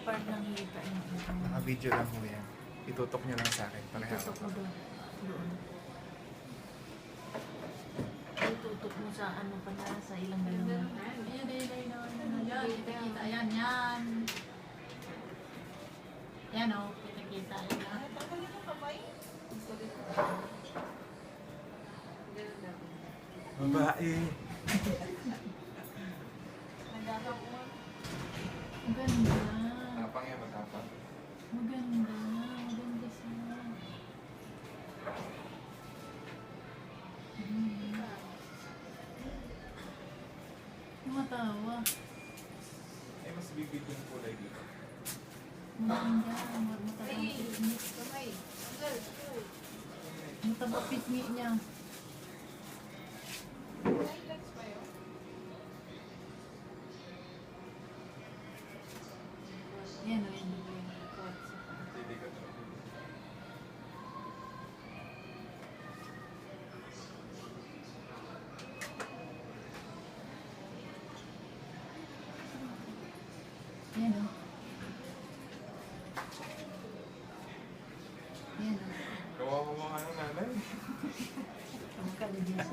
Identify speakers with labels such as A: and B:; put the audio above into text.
A: part ng hita yung
B: Naka-video lang ho yan. Itutok nyo lang sa akin. Pareha
A: itutok mo doon. Itutok mo sa ano pala, sa ilang dalawa.
C: Ayan, yan, kita-kita, yan, yan. Yan o, kita-kita, yan.
B: Babae.
C: Maganda.
B: Tapang yan, matapang.
C: Maganda. Maganda siya. Matawa.
B: Ay, mas bibig yung kulay dito.
C: Maganda. Matabang pisngi. Matabang pisngi niya. Yan o, yan o.
B: Hindi ka to.
C: Yan o. Yan o.
B: Kawawa mo nga ng nanay.
C: Ang kalibis.